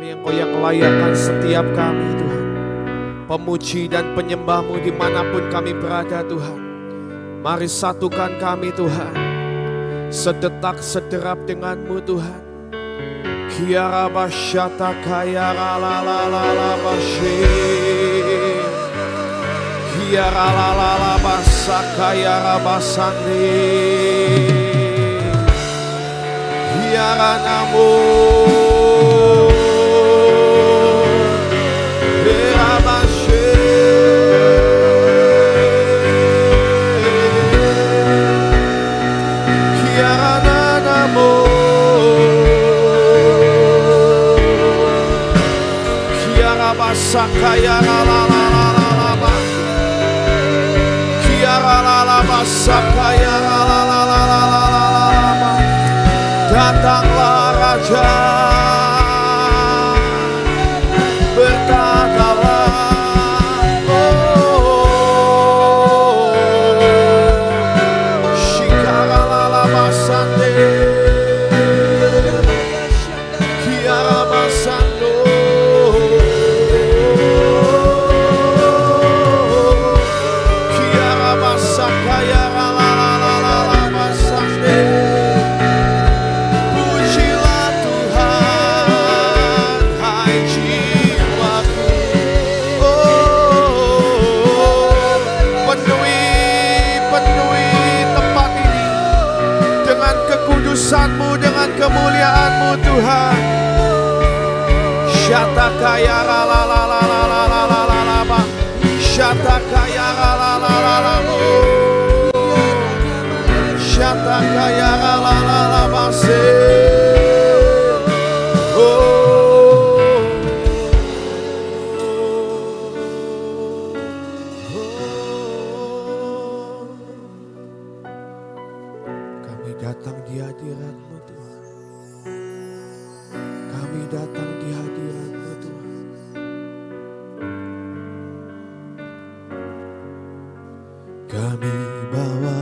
Hari Engkau yang layakan setiap kami Tuhan. Pemuji dan penyembah-Mu dimanapun kami berada Tuhan. Mari satukan kami Tuhan. Sedetak sederap dengan-Mu Tuhan. Kiara basyata kaya la la la la la basyir. Kiara la la la basakaya rabasandi. Kiara namun. Sakaya la la la la la la ba, kiara la la ba, sakaya la la la la la la la la ba. Datanglah Raja, berkatalah, shikara la la ba sande, kiara ba sando. Kekudusan-Mu dengan kemuliaan-Mu Tuhan. Syatakaya la la la la la la la la la la ba. Syatakaya la la la la la mu. Syatakaya la la la la ba se. Datang di hadirat-Mu Tuhan. Kami datang di hadirat-Mu Tuhan. Kami bawa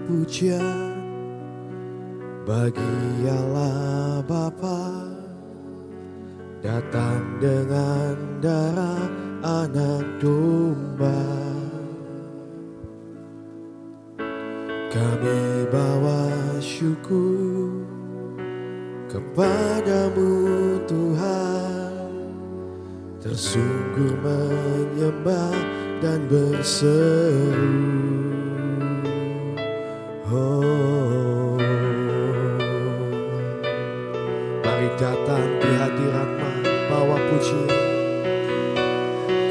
pujian bagi Allah Bapa. Datang dengan darah anak domba. Kami bawa syukur kepadamu Tuhan, tersungkur menyembah dan berseru. Oh, mari datang di hadirat-Mu, bawa pujian.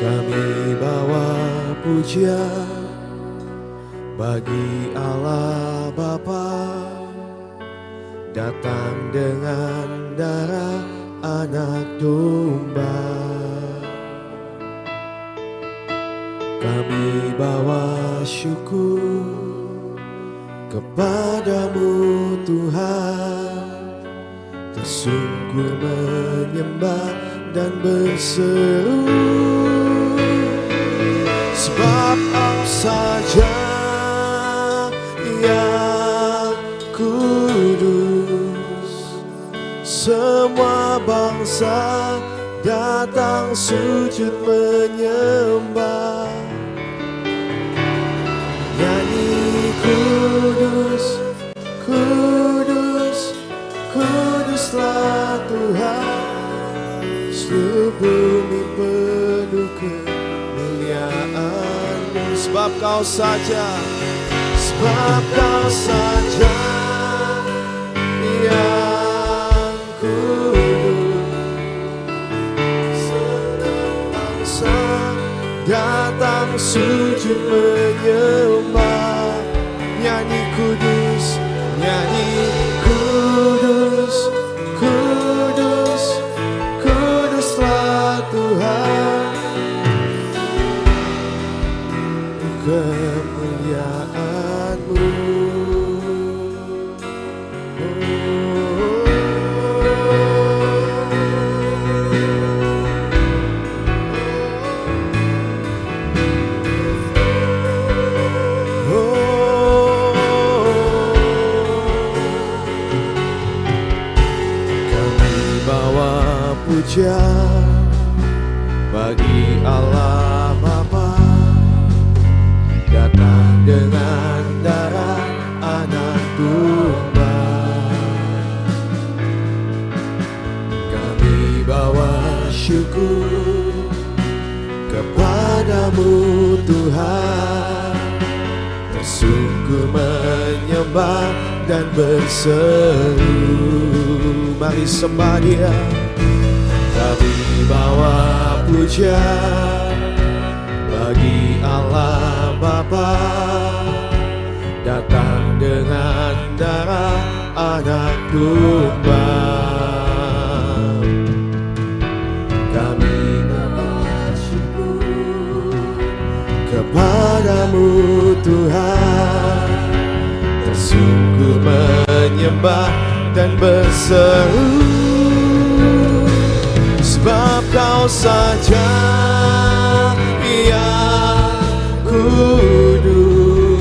Kami bawa pujian bagi Allah Bapa, datang dengan darah anak domba. Kami bawa syukur kepadamu Tuhan, tersungkur menyembah dan berseru. Sebab Engkau saja yang kudus, semua bangsa datang sujud menyembah. Nyanyi kudus, kudus, kuduslah Tuhan, seluruh bumi penuh kemuliaan-Mu. Sebab Kau saja, sebab Kau saja yang kudus, semua bangsa datang sujud menyembah. Nyanyi kudus, nyanyi kudus, kudus, kuduslah Tuhan, kemuliaan-Mu. puja bagi Allah Bapa, datang dengan darah anak domba. Kami bawa syukur kepadamu Tuhan, tersungkur menyembah dan berseru. Mari sembah Dia. Kami bawa puja bagi Allah Bapa, datang dengan darah anak domba. Kami bersyukur kepadamu Tuhan, tersungkur menyembah dan berseru. Sebab Kau saja yang kudus,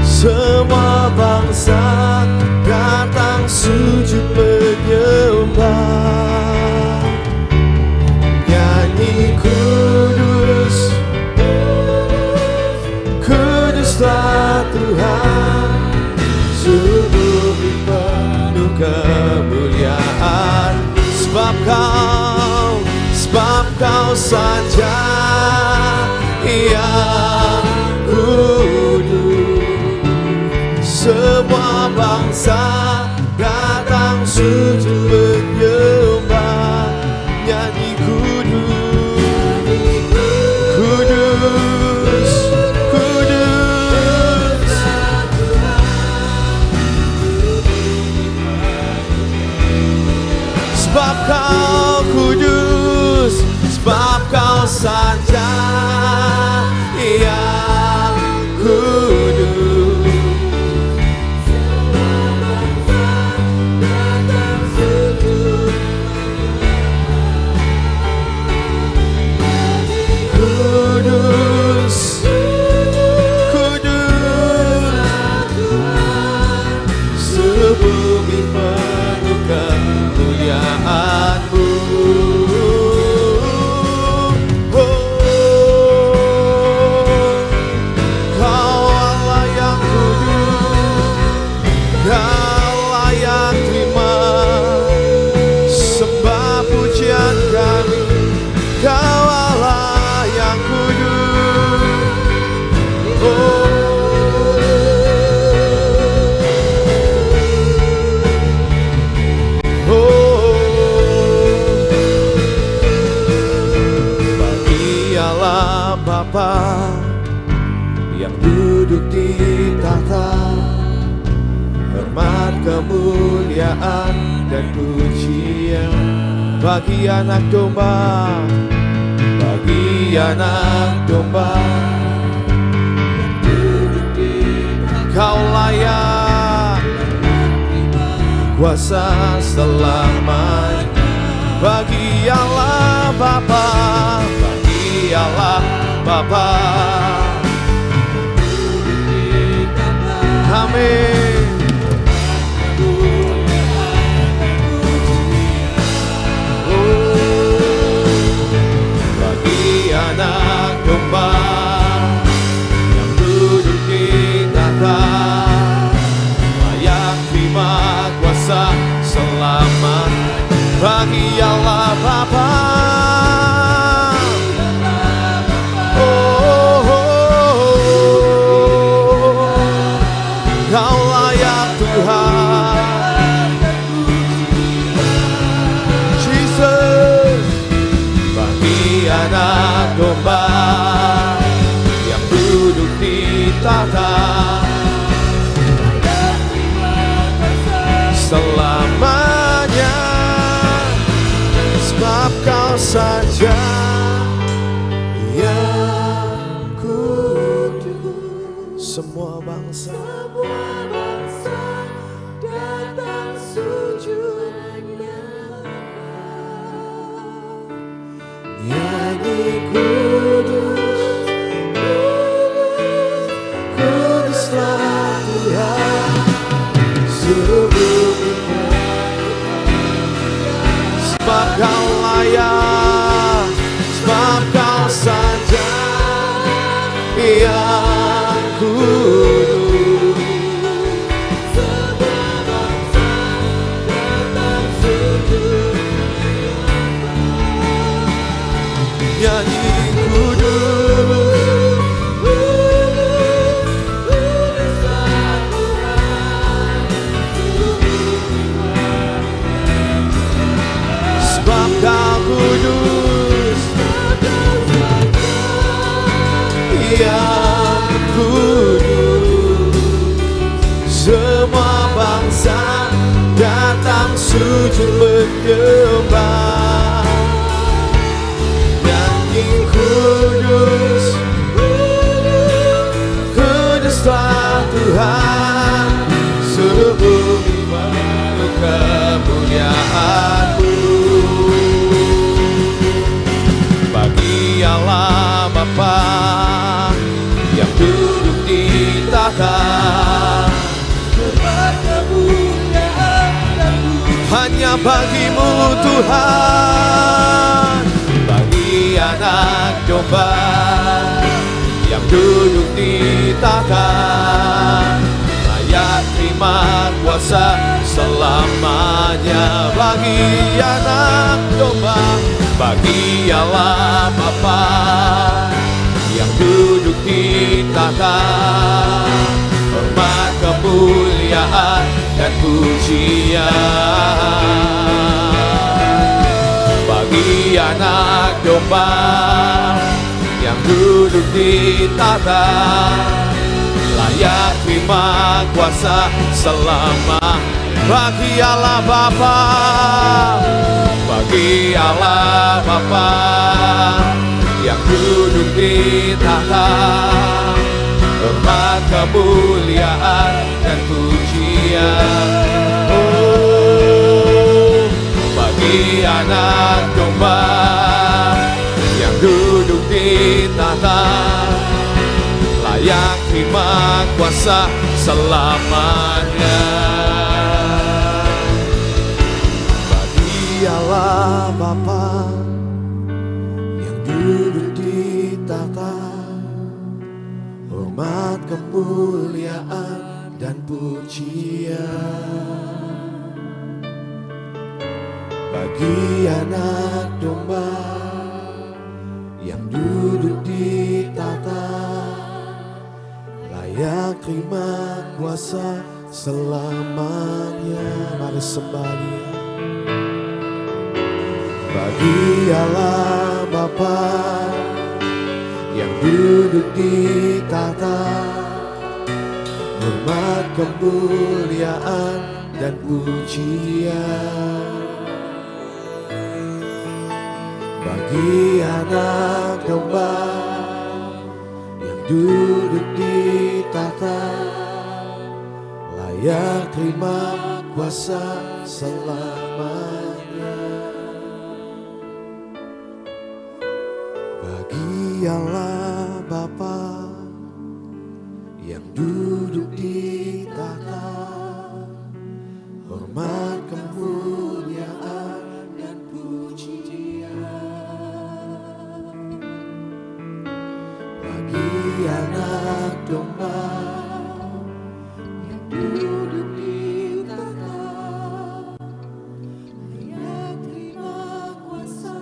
semua bangsa datang sujud menyembah. Nyanyi kudus, kuduslah Tuhan, seluruh bumi penuh kemuliaan. Sebab Kau saja yang kudus, semua bangsa datang sujud menyembah. Nyanyi kudus, kudus, kudus. Sebab Kau kudus, sebab Kau saja yang kudus. Kudus, kudus, sebumi penuh kemuliaan-Mu. Bapa yang duduk di tahta, hormat, kemuliaan dan pujian bagi anak domba, bagi anak domba. Kau layak kuasa selamanya bagi Allah Bapa, bagi Allah Bapa. Amin. Bagi anak domba yang duduk di tahta, layak terima kuasa selamat bagi Allah Bapa. Kau layak Tuhan, Jesus. Bagi anak domba yang duduk di tahta, selamanya. Sebab Kau saja yang kudus, semua bangsa datang sujud menyembah. Nyanyi kudus, kuduslah Tuhan, seluruh dunia. Sebab Kau saya, sebab Kau saja yang kudus. Semua bangsa datang sujud nyanyi kudus, kuduslah Tuhan, sebab Kau kudus, yang kudus. Semua bangsa datang sujud menyembah, nyanyi kudus, kuduslah Tuhan, seluruh bumi penuh kemuliaan-Mu. Bagi Allah Bapa yang duduk di tahta, hanya bagi-Mu Tuhan. Bagi Anak Domba yang duduk di tahta, layak terima kuasa selamanya. Bagi Anak Domba, bagi Allah Bapa yang duduk di tahta, hormat, kemuliaan, dan pujian. Bagi Anak Domba yang duduk di tahta, layak terima kuasa selama. Bagi Allah Bapa, bagi Allah Bapa yang duduk di tahta, hormat, kemuliaan, dan pujian. Oh, bagi Anak Domba yang duduk di tahta, layak terima kuasa selamanya. Bagi Allah Bapa yang duduk di tahta, hormat, kemuliaan, dan pujian. Bagi Anak Domba yang duduk di tahta, layak terima kuasa selamanya. Mari sembah Dia. Bagi Allah Bapa yang duduk di tahta, hormat, kemuliaan, dan pujian. Bagi Anak Domba yang duduk di tahta, layak terima kuasa selamanya. Bagi Allah Bapa yang duduk di tahta, hormat, kemuliaan, dan pujian. Bagi Anak Domba yang duduk di tahta, layak terima kuasa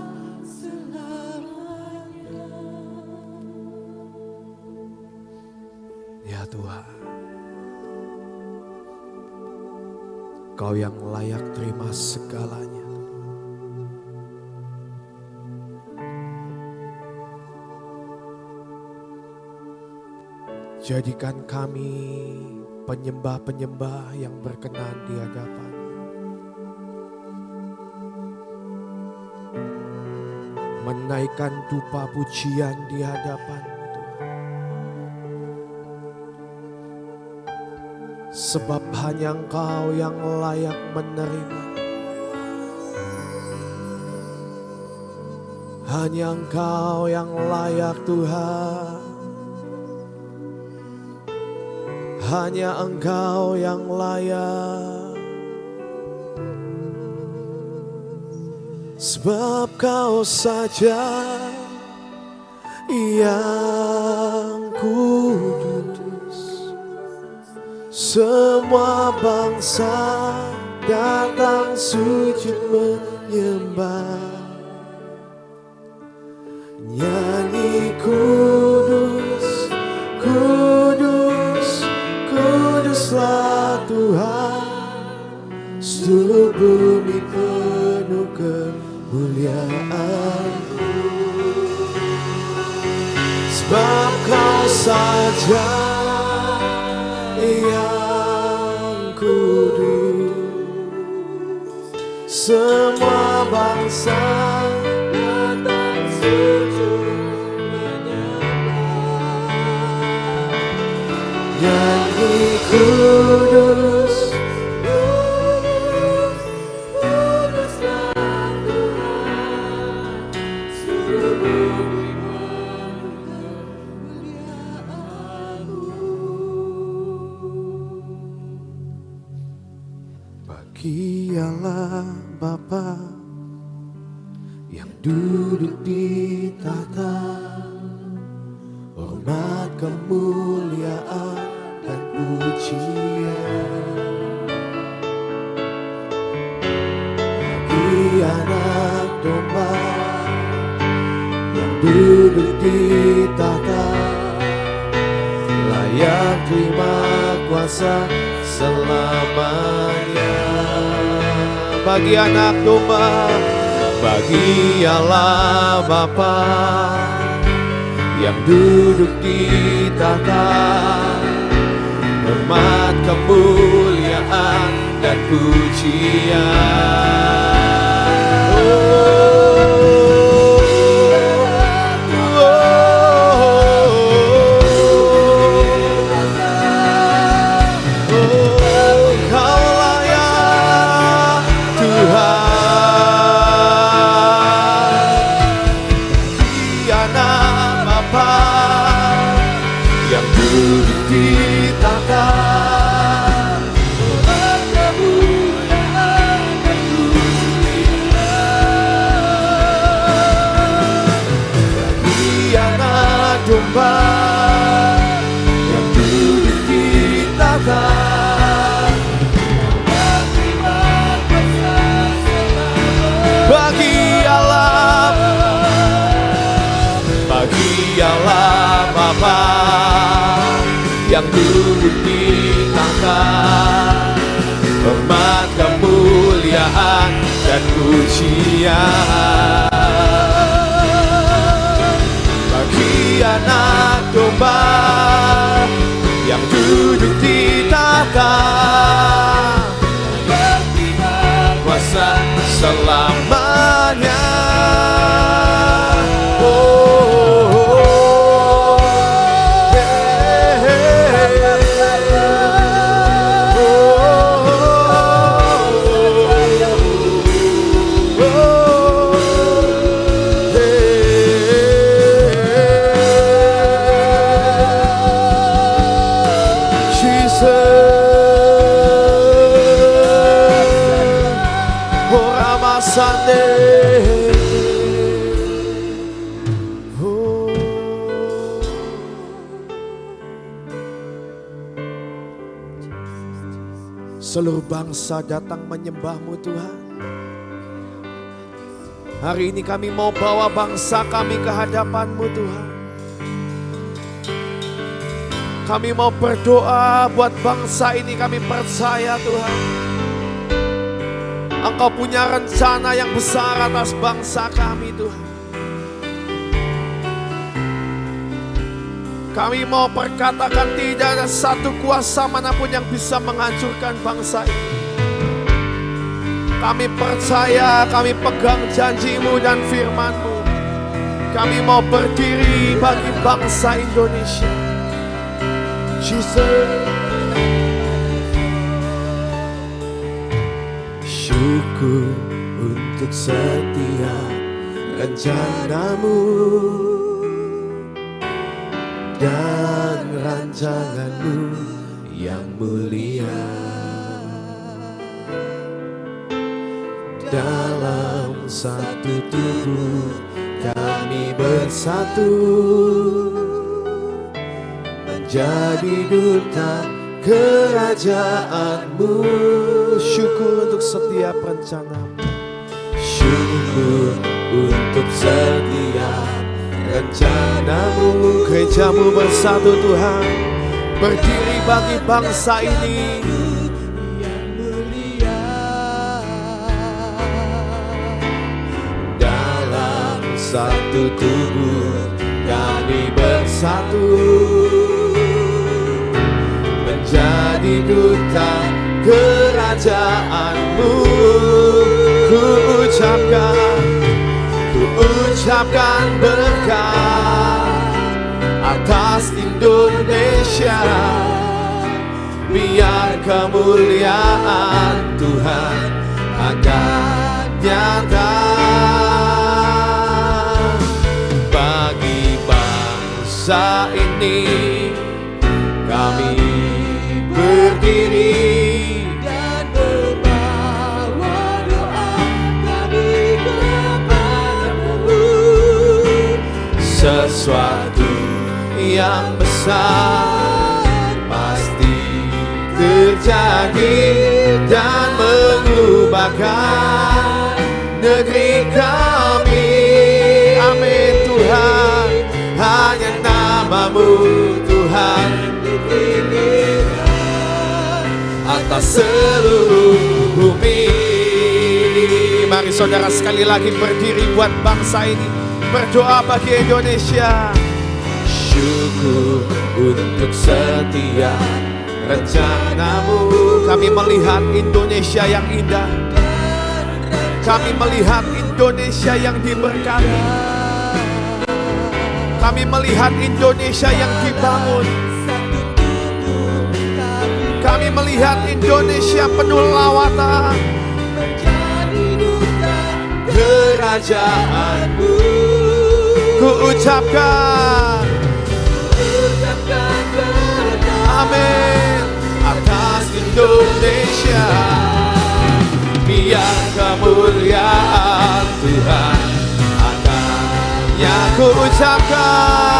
selamanya. Ya Tuhan, Kau yang layak terima segalanya. Jadikan kami penyembah-penyembah yang berkenan di hadapan. Menaikkan dupa pujian di hadapan Tuhan. Sebab hanya Engkau yang layak menerima. Hanya Engkau yang layak Tuhan. Hanya Engkau yang layak. sebab Kau saja yang kudus. Semua bangsa datang sujud menyembah. Nyanyi kudus, kudus, kuduslah Tuhan. Seluruh bumi penuh kemuliaan-Mu. Sebab Kau saja yang kudus. Semua bangsa datang sujud menyembah. Nyanyi kudus, kudus, kuduslah Tuhan. Seluruh bumi penuh kemuliaan-Mu. Bagi Allah Bapa yang duduk di tahta, hormat, kemuliaan, dan pujian. Bagi Anak Domba yang duduk di tahta, layak terima kuasa selamanya. Bagi Anak Domba, bagi Allah Bapa yang duduk di tahta, hormat, kemuliaan, dan pujian. Yang duduk di tahta, hormat, kemuliaan, dan pujian. Bagi Anak Domba yang duduk di tahta, kuasa selamanya. Seluruh bangsa datang menyembah-Mu Tuhan. Hari ini kami mau bawa bangsa kami ke hadapan-Mu Tuhan. Kami mau berdoa buat bangsa ini, kami percaya Tuhan, Engkau punya rencana yang besar atas bangsa kami Tuhan. Kami mau perkatakan tidak ada satu kuasa manapun yang bisa menghancurkan bangsa ini. Kami percaya, kami pegang janji-Mu dan firman-Mu. Kami mau berdiri bagi bangsa Indonesia. Jesus. Syukur untuk setiap rencana-Mu dan rancangan-Mu yang mulia dalam satu tubuh kami bersatu menjadi duta kerajaan-Mu. Syukur untuk setiap rencana-Mu, syukur untuk setiap rencana-Mu. Gereja-Mu bersatu Tuhan, berdiri bagi bangsa ini. Dalam satu tubuh kami bersatu menjadi duta kerajaan-Mu. Ku ucapkan berkat atas Indonesia, biar kemuliaan Tuhan akan nyata bagi bangsa ini. Kami berdiri dan membawa doa kami kepada-Mu. Sesuatu yang besar pasti terjadi dan mengubahkan negeri kami. Amin Tuhan, hanya nama-Mu Tuhan ditinggikan atas seluruh bumi. Mari saudara sekali lagi berdiri buat bangsa ini, berdoa bagi Indonesia. Syukur untuk setiap rencana-Mu. Kami melihat Indonesia yang indah, kami melihat Indonesia yang diberkati, kami melihat Indonesia yang dibangun, kami melihat Indonesia penuh lawatan kerajaan-Mu. Ku ucapkan amin atas Indonesia, biar kemuliaan Tuhan akannya. Ku ucapkan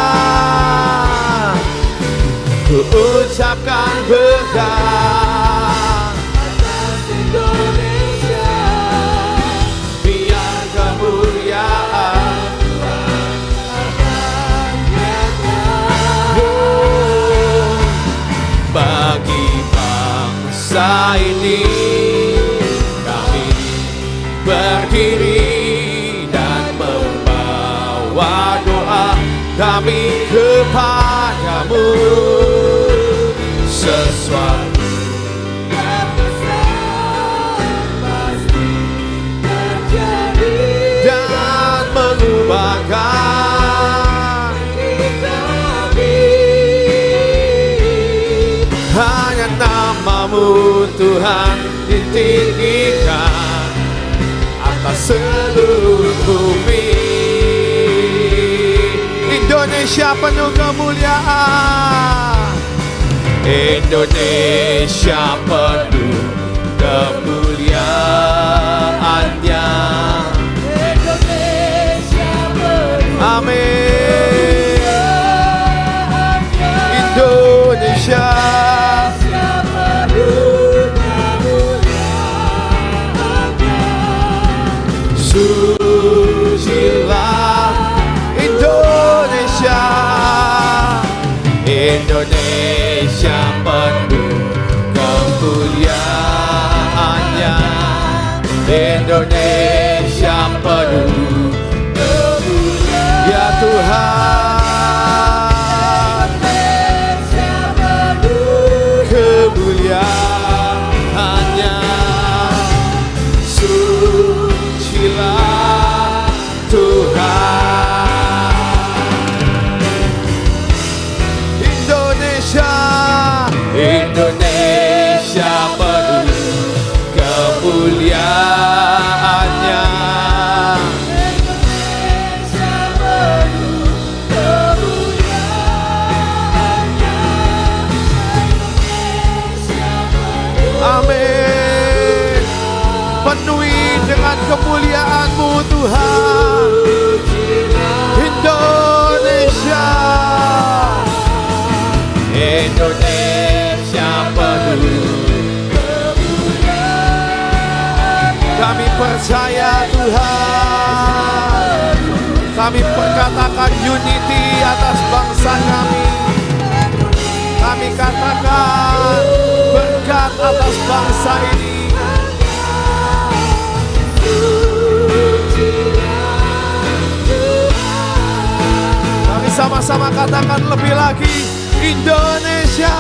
berkat atas Indonesia, biar kemuliaan Tuhan akan nyata bagi bangsa ini. Kami berdiri dan membawa doa kami kepada-Mu. Sesuatu yang besar pasti terjadi dan mengubahkan kami. Hanya nama-Mu Tuhan ditinggikan atas seluruh bumi. Indonesia penuh kemuliaan, Indonesia penuh kemuliaannya. Indonesia penuh amin. Indonesia penuh kemuliaannya. Sucilah Indonesia, Indonesia penuh kemuliaannya. Indonesia penuh kemuliaan ya Tuhan. Indonesia penuh kemuliaannya. Sucilah Tuhan. Indonesia penuh kemuliaannya. Indonesia penuh kemuliaannya. Amin. Penuhi dengan kemuliaan-Mu Tuhan. Indonesia, Indonesia penuh kemuliaan. Kami percaya Tuhan. Kami perkatakan unity atas bangsa kami. Kami katakan berkat atas bangsa ini. Kami sama-sama katakan lebih lagi. Indonesia,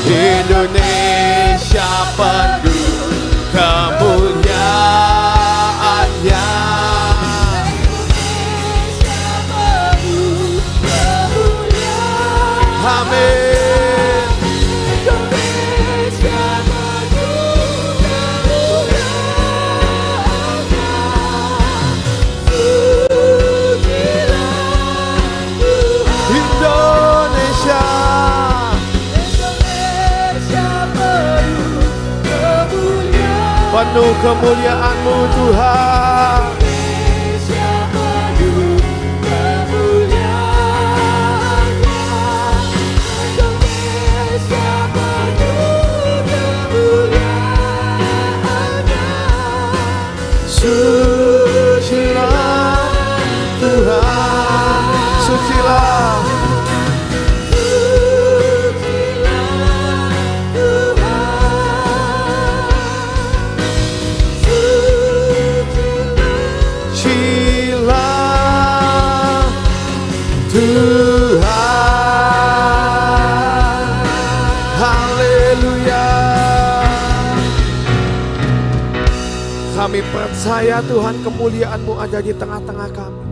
Indonesia penuh kemuliaannya. Amin. Indonesia penuh kemuliaan. Indonesia, penuh kemuliaan-Mu Tuhan. Sucilah Tuhan, sucilah. Kami percaya Tuhan kemuliaan-Mu ada di tengah-tengah kami.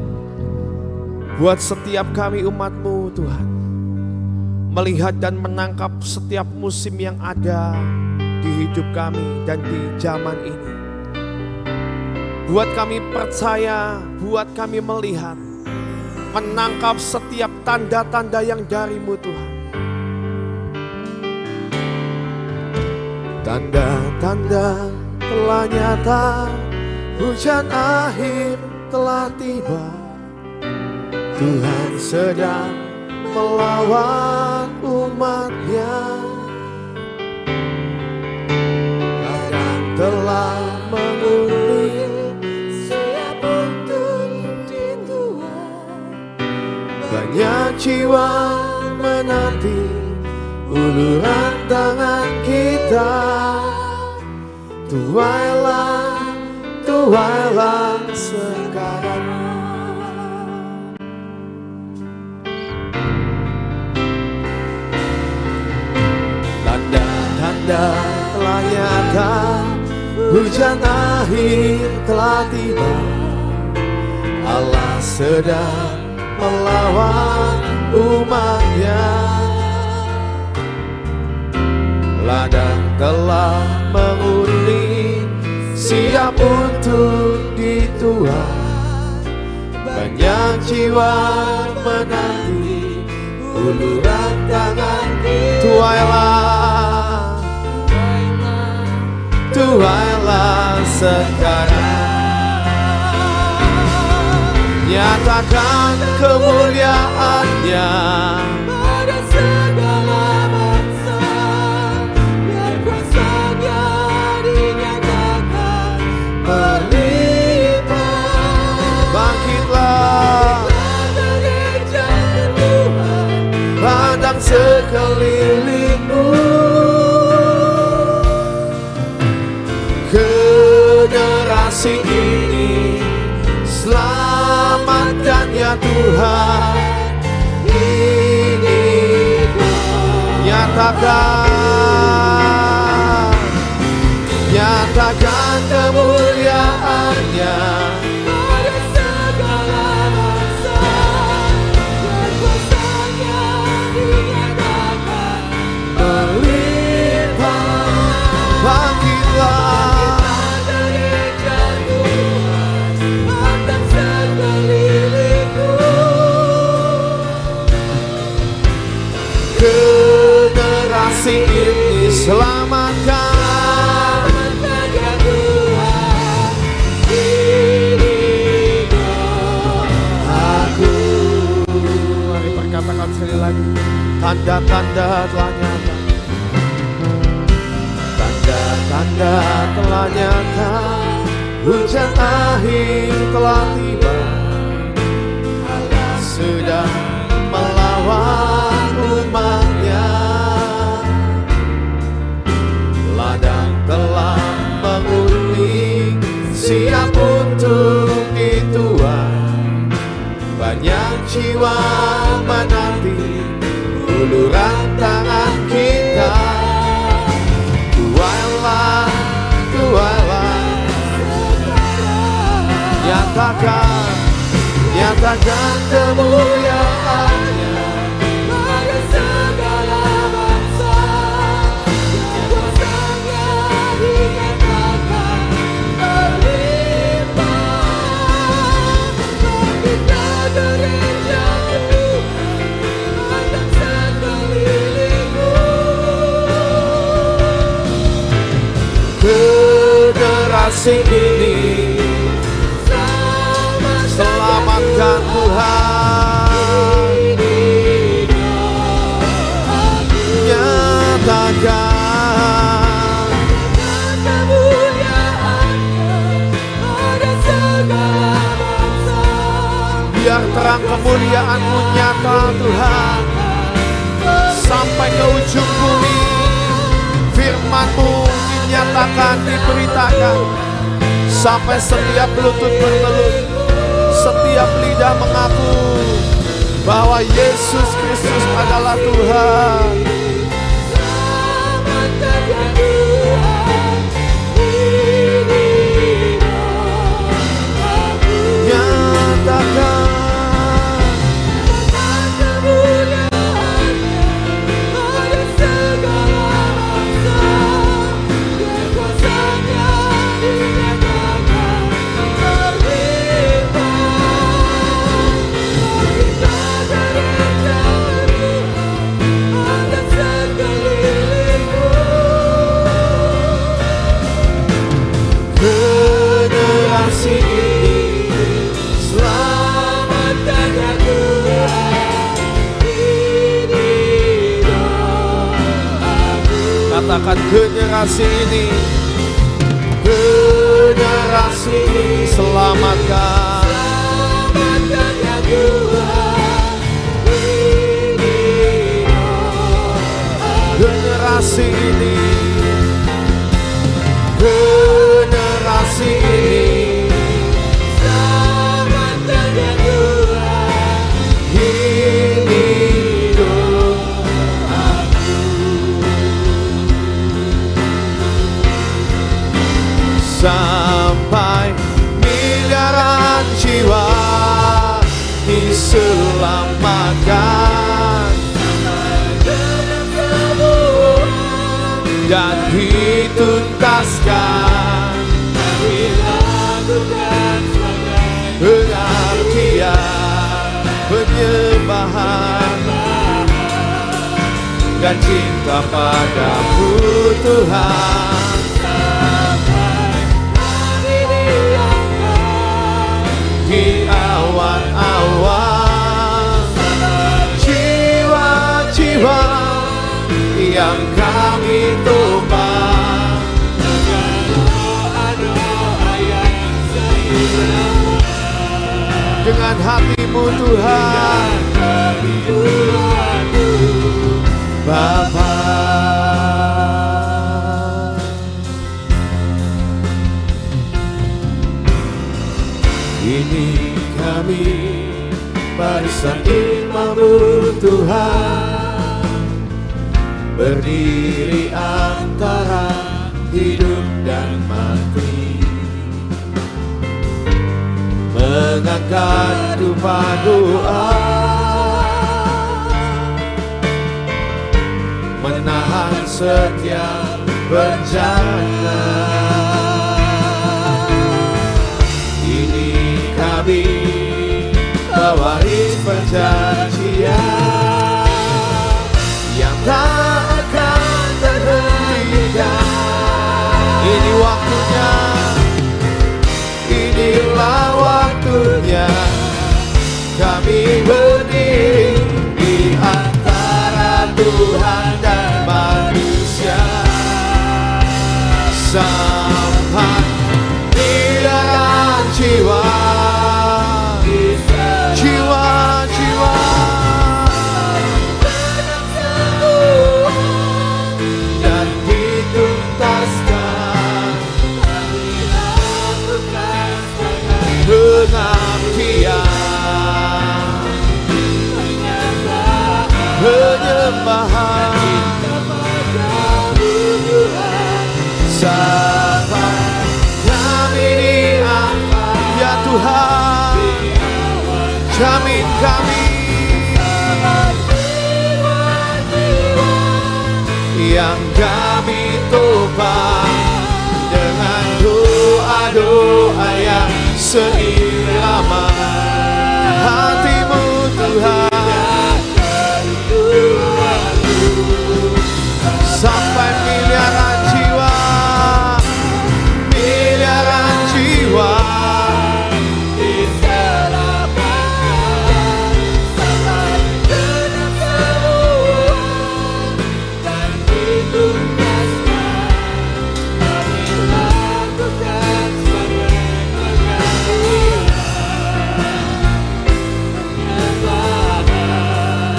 Buat setiap kami umat-Mu Tuhan, melihat dan menangkap setiap musim yang ada di hidup kami dan di zaman ini. Buat kami percaya, buat kami melihat, menangkap setiap tanda-tanda yang dari-Mu Tuhan. Tanda-tanda telah nyata, hujan akhir telah tiba. Tuhan sedang melawan umat-Nya. Ladang telah menguning, siap untuk dituai. Banyak jiwa menanti uluran tangan kita. Tuailah, tuailah sekarang. Tanda-tanda telah nyata, hujan akhir telah tiba. Allah sedang melawan umat-Nya. Ladang telah menguning, siap untuk dituai. Banyak jiwa menanti uluran tangan kita. Tuailah, tuailah sekarang. Nyatakan kemuliaan-Nya pada segala bangsa. Biar kuasa-Nya dinyatakan berlimpah. Bangkitlah, pandang sekeliling-Mu. Generasi ini selamatkan ya Tuhan. Ini nyatakan, nyatakan kemuliaan-Nya pada segala bangsa. Dan kuasa-Nya dinyatakan berlimpah. Bangkitlah, generasi ini selamatkan ya Tuhan. Ini tanda telah nyata, hujan akhir telah tiba. Allah sedang melawan umatnya. Ladang telah menguning, siap untuk dituai. Banyak jiwa menanti uluran tangan kita. Tuailah, tuailah, nyatakan kemuliaan-Nya pada segala bangsa. Kuasa-Nya dinyatakan berlimpah. Kita gereja-Mu dan sekelilingmu. Generasi ini selamatkan Tuhan, nyatakan kemuliaan-Nya pada segala bangsa. Biar terang kemuliaan-Mu nyata Tuhan, sampai ke ujung bumi. Firman-Mu dinyatakan, diberitakan, sampai setiap lutut bertelut, setiap lidah mengaku bahwa Yesus Kristus adalah Tuhan. Selamatkan ya Tuhan, ini doaku. Nyatakan kemuliaan-Nya pada segala bangsa. Kuasa-Nya dinyatakan berlimpah. Kita gereja-Mu dan sekelilingmu. Generasi ini selamatkan ya Tuhan, ini doaku. Katakan generasi ini, generasi ini selamatkan. Selamatkan ya Tuhan, ini doaku. Generasi ini, generasi ini selamatkan ya Tuhan, ini doaku. Sampai miliaran jiwa diselamatkan dan dituntaskan, dilakukan sebagai pengertian penyembahan dan cinta padamu Tuhan. Di awan-awan, jiwa-jiwa yang kami tumpah dengan doa-doa yang seimbang dengan hatimu Tuhan, Bapa. Ini kami, barisan imam-Mu Tuhan, berdiri antara hidup dan mati, mengangkat dupa doa, menahan setiap bencana. Ini kami, pewaris perjanjian yang tak akan terhentikan. Ini waktunya, inilah waktunya kami berdiri di antara Tuhan dan manusia. sampai miliaran jiwa, jiwa-jiwa dan dituntaskan pengabdian, penyembahan sampai kami diangkat, ya Tuhan, jamin kami yang kami topang dengan doa-doa yang seirama hatimu Tuhan. Sampai miliaran jiwa, miliaran jiwa diselamatkan sampai genap semua dan dituntaskan. Kami lakukan sebagai pengabdian, penyembahan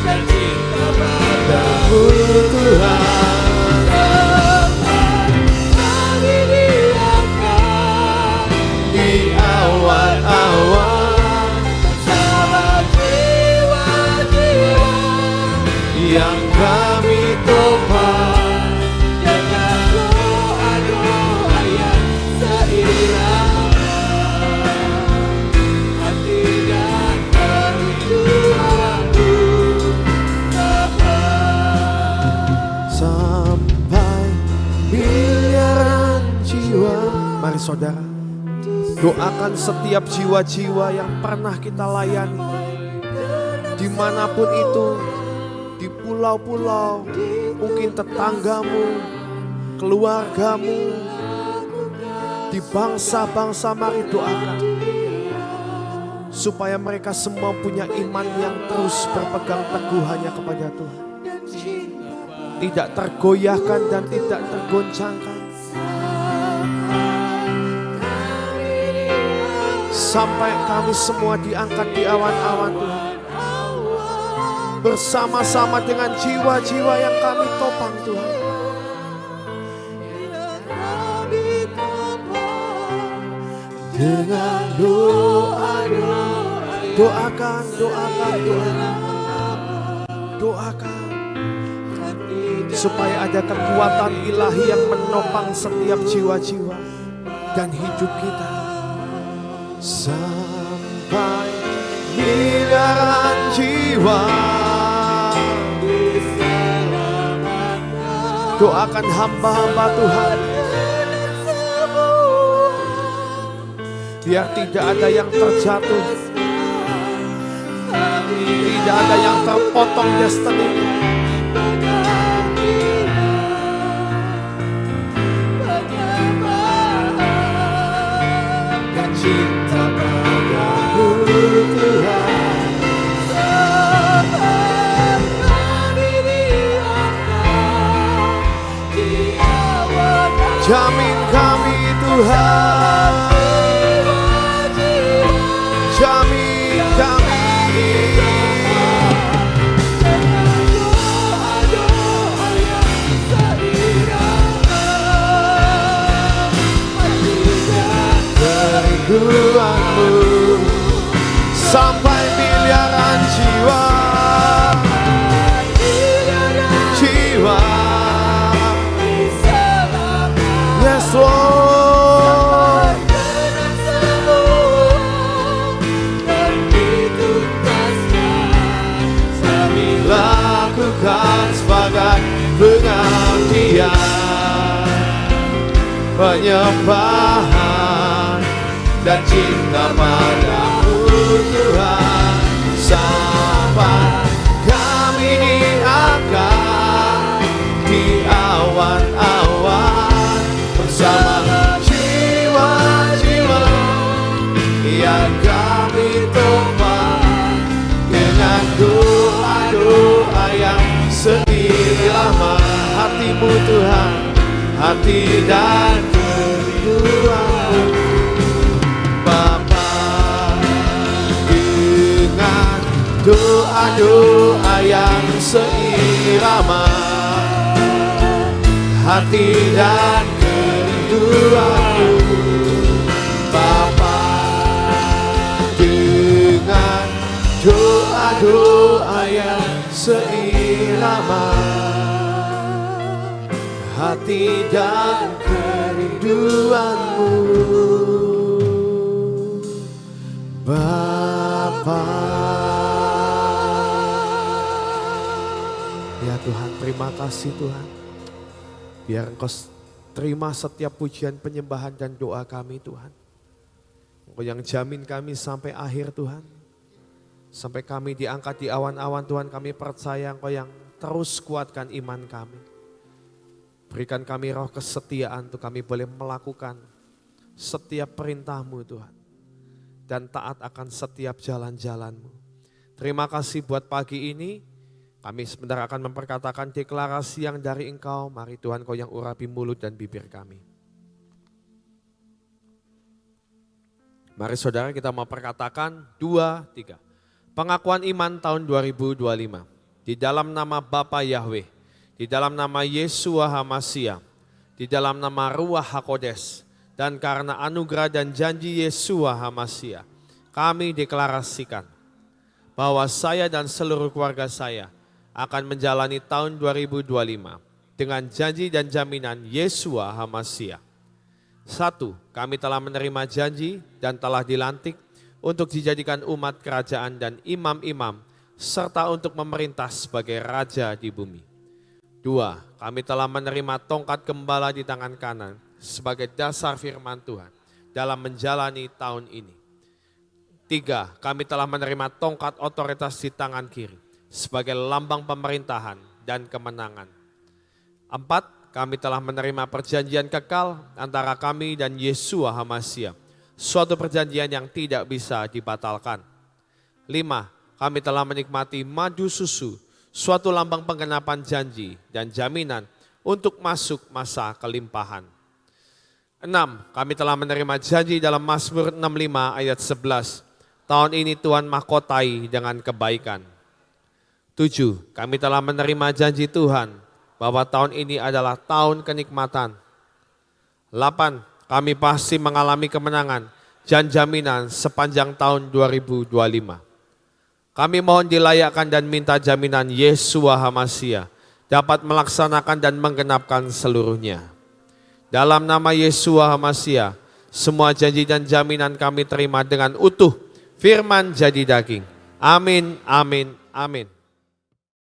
dan cinta padamu Tuhan. Kami diangkat di awan-awan bersama jiwa-jiwa yang kami topang dengan doa-doa yang seirama hati dan kerinduanmu sampai miliaran jiwa. Mari saudara, doakan setiap jiwa-jiwa yang pernah kita layani, dimanapun itu, di pulau-pulau, mungkin tetanggamu, keluargamu, di bangsa-bangsa. Mari doakan supaya mereka semua punya iman yang terus berpegang teguh hanya kepada Tuhan, tidak tergoyahkan dan tidak tergoncangkan, sampai kami semua diangkat di awan-awan Tuhan, bersama-sama dengan jiwa-jiwa yang kami topang Tuhan. Dengan doa-doa, doakan, doakan supaya ada kekuatan ilahi yang menopang setiap jiwa-jiwa dan hidup kita sampai miliaran jiwa. Doakan hamba-hamba Tuhan, biar tidak ada yang terjatuh, tidak ada yang terpotong destiny. Dan cinta padamu Tuhan, sampai kami diangkat di awan. Jamin kami Tuhan, jamin kami. Kerinduanmu sampai miliaran jiwa, jiwa. Yes Lord. Lakukan sebagai pengabdian, penyembahan dan cinta padamu Tuhan, sampai kami diangkat di awan-awan bersama jiwa-jiwa yang kami topang dengan doa-doa yang seirama hatimu Tuhan, hati dan kerinduanmu Bapa. Dengan doa-doa yang seirama, hati dan kerinduanmu Bapa. Dengan doa-doa yang seirama, hati dan kerinduanmu Bapa. Ya Tuhan, terima kasih Tuhan. Biar Engkau terima setiap pujian, penyembahan dan doa kami Tuhan. Engkau yang jamin kami sampai akhir Tuhan. Sampai kami diangkat di awan-awan Tuhan, kami percaya Engkau yang terus kuatkan iman kami. Berikan kami roh kesetiaan untuk kami boleh melakukan setiap perintah-Mu Tuhan. Dan taat akan setiap jalan-jalan-Mu. Terima kasih buat pagi ini. Kami sebentar akan memperkatakan deklarasi yang dari Engkau. Mari Tuhan Kau yang urapi mulut dan bibir kami. Mari saudara kita mau perkatakan 2, 3. Pengakuan iman tahun 2025. Di dalam nama Bapa Yahweh, di dalam nama Yeshua HaMashiach, di dalam nama Ruach HaKodes, dan karena anugerah dan janji Yeshua HaMashiach, kami deklarasikan bahwa saya dan seluruh keluarga saya akan menjalani tahun 2025 dengan janji dan jaminan Yeshua HaMashiach. 1. Kami telah menerima janji dan telah dilantik untuk dijadikan umat kerajaan dan imam-imam serta untuk memerintah sebagai raja di bumi. 2. Kami telah menerima tongkat gembala di tangan kanan sebagai dasar firman Tuhan dalam menjalani tahun ini. 3. Kami telah menerima tongkat otoritas di tangan kiri sebagai lambang pemerintahan dan kemenangan. 4. Kami telah menerima perjanjian kekal antara kami dan Yeshua HaMashiach, suatu perjanjian yang tidak bisa dibatalkan. 5. Kami telah menikmati madu susu, suatu lambang penggenapan janji dan jaminan untuk masuk masa kelimpahan. 6. Kami telah menerima janji dalam Mazmur 65 ayat 11. Tahun ini Tuhan mahkotai dengan kebaikan. 7. Kami telah menerima janji Tuhan bahwa tahun ini adalah tahun kenikmatan. 8. Kami pasti mengalami kemenangan dan jaminan sepanjang tahun 2025. Kami mohon dilayakkan dan minta jaminan Yeshua HaMashiach dapat melaksanakan dan menggenapkan seluruhnya. Dalam nama Yeshua HaMashiach, semua janji dan jaminan kami terima dengan utuh, firman jadi daging. Amin, amin, amin.